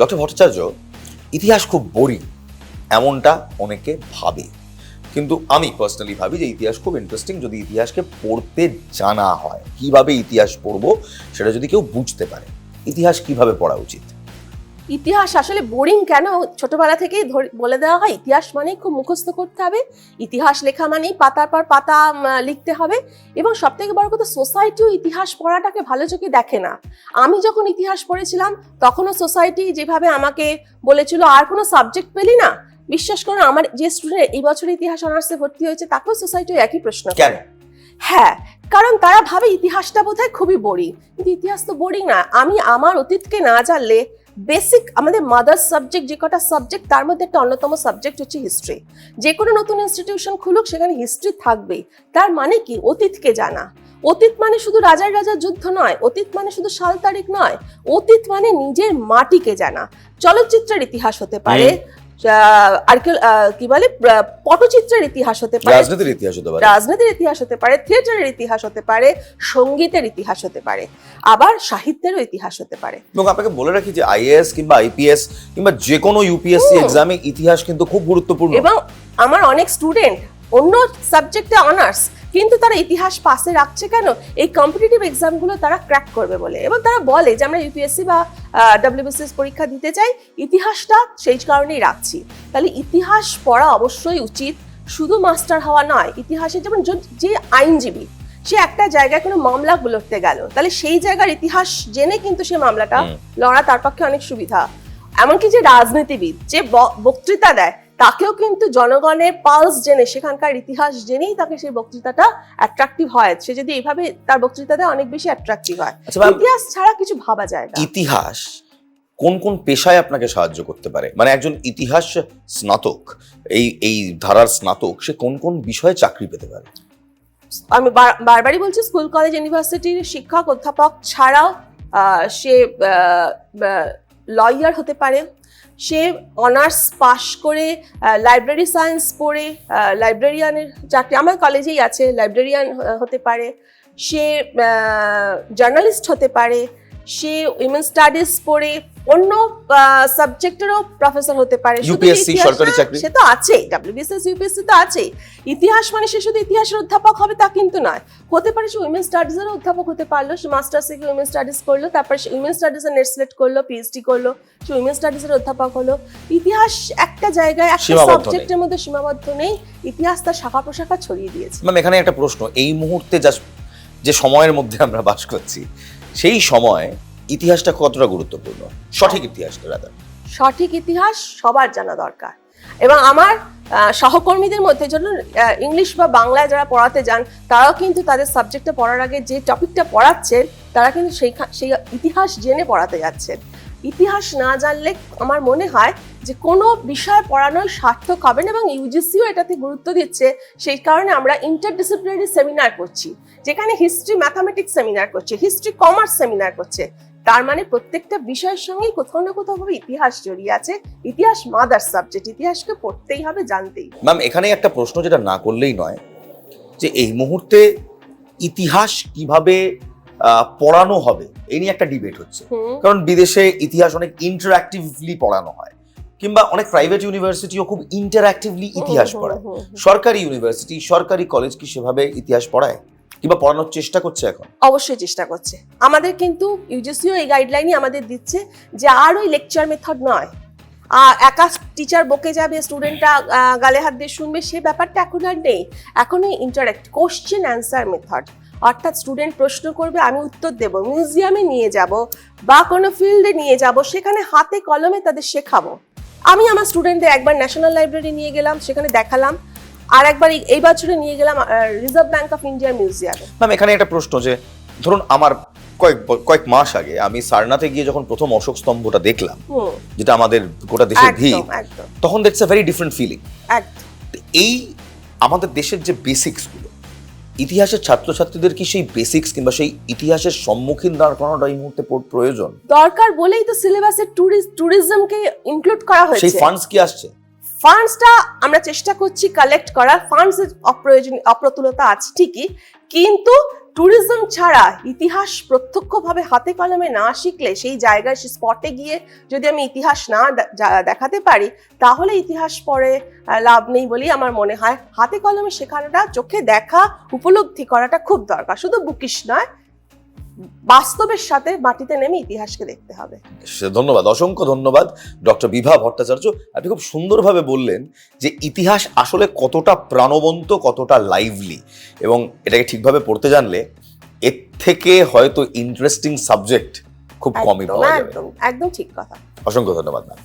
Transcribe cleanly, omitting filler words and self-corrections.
Doctor Bhattacharya, ইতিহাস খুব boring এমনটা অনেকে ভাবে, কিন্তু আমি পার্সোনালি ভাবি যে ইতিহাস খুব ইন্টারেস্টিং যদি ইতিহাসকে পড়তে জানা হয়। কিভাবে ইতিহাস পড়বো সেটা যদি কেউ বুঝতে পারে। ইতিহাস কিভাবে পড়া উচিত? ইতিহাস আসলে বোরিং কেন, ছোটবেলা থেকেই বলে দেওয়া হয় ইতিহাস মানেই খুব মুখস্থ করতে হবে, ইতিহাস লেখা মানেই পাতার পর পাতা লিখতে হবে, এবং সব থেকে বড় কথা সোসাইটিও ইতিহাস পড়াটাকে ভালো চোখে দেখে না। আমি যখন ইতিহাস পড়েছিলাম তখনও সোসাইটি যেভাবে আমাকে বলেছিল আর কোনো সাবজেক্ট পেলি না, বিশ্বাস করুন আমার যে স্টুডেন্ট এই বছর ইতিহাস অনার্সে ভর্তি হয়েছে তাকেও সোসাইটি একই প্রশ্ন করে। হ্যাঁ, কারণ তারা ভাবে ইতিহাসটা বোধহয় খুবই বোরিং, কিন্তু ইতিহাস তো বোরিং না। আমি আমার অতীতকে না জানলে বেসিক আমাদের মাদার সাবজেক্ট যে কটা সাবজেক্ট তার মধ্যে একটা অন্যতম সাবজেক্ট হচ্ছে হিস্ট্রি। যে কোনো নতুন ইনস্টিটিউশন খুলুক সেখানে হিস্ট্রি থাকবেই। তার মানে কি অতীতকে জানা। অতীত মানে শুধু রাজার যুদ্ধ নয়, অতীত মানে শুধু সাল তারিখ নয়, অতীত মানে নিজের মাটিকে জানা। চলচ্চিত্রের ইতিহাস হতে পারে, কি বলে পটচিত্রের ইতিহাস হতে পারে, রাজনীতির ইতিহাস হতে পারে, থিয়েটারের ইতিহাস হতে পারে, সঙ্গীতের ইতিহাস হতে পারে, আবার সাহিত্যেরও ইতিহাস হতে পারে। এবং আপনাকে বলে রাখি যে আইএএস কিংবা আইপিএস কিংবা যে কোনো ইউপিএসসি এক্সামে ইতিহাস কিন্তু খুব গুরুত্বপূর্ণ। এবং আমার অনেক স্টুডেন্ট অন্য সাবজেক্টে অনার্স, কিন্তু তারা ইতিহাস পাশে রাখছে কেন? এই কম্পিটিটিভ এক্সামগুলো তারা ক্র্যাক করবে বলে। এবং তারা বলে যে আমরা ইউপিএসসি বা ডব্লিউবিসিএস পরীক্ষা দিতে চাই, ইতিহাসটা সেই কারণেই রাখছি। তাহলে ইতিহাস পড়া অবশ্যই উচিত, শুধু মাস্টার হওয়া নয়। ইতিহাসে যেমন যে আইনজীবী সে একটা জায়গায় কোনো মামলা লড়তে গেল, তাহলে সেই জায়গার ইতিহাস জেনে কিন্তু সে মামলাটা লড়া তার পক্ষে অনেক সুবিধা। এমনকি যে রাজনীতিবিদ যে বক্তৃতা দেয় তাকেও কিন্তু জনগণের পালস জেনে সেখানকার ইতিহাস জেনেই তাকে সেই বক্তৃতাটা অ্যাট্রাকটিভ হয়। সে যদি এইভাবে তার বক্তৃতা দেয় অনেক বেশি অ্যাট্রাকটিভ হয়। ইতিহাস ছাড়া কিছু ভাবা যায় না। ইতিহাস কোন কোন পেশায় আপনাকে সাহায্য করতে পারে? মানে একজন ইতিহাস স্নাতক, এই ধারার স্নাতক, সে কোন কোন বিষয়ে চাকরি পেতে পারে? আমি বারবারই বলছি, স্কুল কলেজ ইউনিভার্সিটির শিক্ষক অধ্যাপক ছাড়াও সে লয়ার হতে পারে, সে অনার্স পাশ করে লাইব্রেরি সায়েন্স পড়ে লাইব্রেরিয়ানের চাকরি আমার কলেজেই আছে, লাইব্রেরিয়ান হতে পারে, সে জার্নালিস্ট হতে পারে, সে উইমেন স্টাডিজ পড়ে অন্য সাবজেক্টেরও প্রফেসর হতে পারে। ইউপিএসসি সরকারি চাকরি সে তো আছে, ডব্লিউবিসিএস ইউপিএসসি তো আছে। ইতিহাস মানে সে শুধু ইতিহাসের অধ্যাপক হবে তা কিন্তু নয়, হতে পারে সে উইমেন স্টাডিজের অধ্যাপক হতে পারলো, সে মাস্টার্স থেকে উইমেন স্টাডিজ করলো, তারপর সে উইমেন স্টাডিজে নেট সিলেক্ট করলো, পিএইচডি করলো, সে উইমেন স্টাডিজের অধ্যাপক হলো। ইতিহাস একটা জায়গায় একটা সাবজেক্টের মধ্যে সীমাবদ্ধ নেই, ইতিহাস তার শাখা প্রশাখা ছড়িয়ে দিয়েছে। ম্যাম, এখানে একটা প্রশ্ন, এই মুহূর্তে যে সময়ের মধ্যে আমরা বাস করছি সেই সময় ইতিহাসটা কতটা গুরুত্বপূর্ণ? সঠিক ইতিহাসটা সঠিক ইতিহাস সবার জানা দরকার। এবং আমার সহকর্মীদের মধ্যে যখন ইংলিশ বা বাংলায় যারা পড়াতে যান তারাও কিন্তু তাদের সাবজেক্টটা পড়ার আগে যে টপিকটা পড়াচ্ছেন তারা কিন্তু সেই ইতিহাস জেনে পড়াতে যাচ্ছেন। ইতিহাস না জানলে আমার মনে হয় যে কোনো বিষয় পড়ানোই সার্থক হবে না, এবং ইউজিসিও এটাতে গুরুত্ব দিচ্ছে। সেই কারণে আমরা ইন্টারডিসিপ্লিনারি সেমিনার করছি, যেখানে হিস্ট্রি ম্যাথামেটিক্স সেমিনার করছে, হিস্ট্রি কমার্স সেমিনার করছে। তার মানে প্রত্যেকটা বিষয়ের সঙ্গে কোথাও না কোথাও ভাবে ইতিহাস জড়িয়ে আছে। ইতিহাস মাদার সাবজেক্ট, ইতিহাসকে পড়তেই হবে, জানতেই। ম্যাম, এখানে একটা প্রশ্ন যেটা না করলেই নয়, যে এই মুহূর্তে ইতিহাস কিভাবে পড়ানো হবে এই নিয়ে একটা ডিবেট হচ্ছে। কারণ বিদেশে ইতিহাস অনেক ইন্টারঅ্যাক্টিভলি পড়ানো হয়, কিংবা অনেক প্রাইভেট ইউনিভার্সিটিও খুব ইন্টারঅ্যাক্টিভলি ইতিহাস পড়ায়। সরকারি ইউনিভার্সিটি, সরকারি কলেজ কি সেভাবে ইতিহাস পড়ায় কিংবা পড়ানোর চেষ্টা করছে এখন? অবশ্যই চেষ্টা করছে। আমাদের কিন্তু ইউজিসিও এই গাইডলাইনই আমাদের দিচ্ছে যে আর ওই লেকচার মেথড নয়, একা টিচার বকে যাবে, স্টুডেন্টরা গালে হাত দিয়ে শুনবে, সে ব্যাপারটা এখন আর নেই। এখন এই ইন্টারেক্ট কোশ্চেন অ্যান্সার মেথড, অর্থাৎ স্টুডেন্ট প্রশ্ন করবে, আমি উত্তর দেব, মিউজিয়ামে নিয়ে যাব বা কোনো ফিল্ডে নিয়ে যাব, সেখানে হাতে কলমে তাদের শেখাবো। আমি আমার স্টুডেন্টদের একবার ন্যাশনাল লাইব্রেরি নিয়ে গেলাম, সেখানে দেখালাম, আর একবার এই বছরে নিয়ে গেলাম রিজার্ভ ব্যাংক অফ ইন্ডিয়া মিউজিয়ামে। ম্যাম, এখানে একটা প্রশ্ন, যে ধরুন আমার কয়েক মাস আগে আমি সারনাথে গিয়ে যখন প্রথম অশোক স্তম্ভটা দেখলাম, যেটা আমাদের গোটা দেশের ভিড়, তখন that's a very different feeling. এই আমাদের দেশের যে বেসিক্স গুলো, ইতিহাসের ছাত্রছাত্রীদের কি সেই বেসিক্স কিংবা সেই ইতিহাসের সম্মুখীন দাঁড় করানোটা এই মুহূর্তে প্রয়োজন দরকার বলেই তো সিলেবাসে ট্যুরিজমকে ইনক্লুড করা হয়েছে। সেই ফান্ডস কি আসছে? ফান্ডসটা আমরা চেষ্টা করছি কালেক্ট করার। ফান্ডস অপ্রতুলতা আছে ঠিকই, কিন্তু ট্যুরিজম ছাড়া ইতিহাস প্রত্যক্ষভাবে হাতে কলমে না শিখলে, সেই জায়গায় সেই স্পটে গিয়ে যদি আমি ইতিহাস না দেখাতে পারি, তাহলে ইতিহাস পড়ে লাভ নেই বলেই আমার মনে হয়। হাতে কলমে শেখানোটা, চোখে দেখা, উপলব্ধি করাটা খুব দরকার। শুধু বুকিশ নয়, বাস্তবের সাথে মাটিতে নেমে ইতিহাসকে দেখতে হবে। ধন্যবাদ, অসংখ্য ধন্যবাদ ডক্টর বিভা ভট্টাচার্য। আপনি খুব সুন্দরভাবে বললেন যে ইতিহাস আসলে কতটা প্রাণবন্ত, কতটা লাইভলি, এবং এটাকে ঠিকভাবে পড়তে জানলে এর থেকে হয়তো ইন্টারেস্টিং সাবজেক্ট খুব কমই পাওয়া যাবে। একদম একদম ঠিক কথা। অসংখ্য ধন্যবাদ ম্যাম।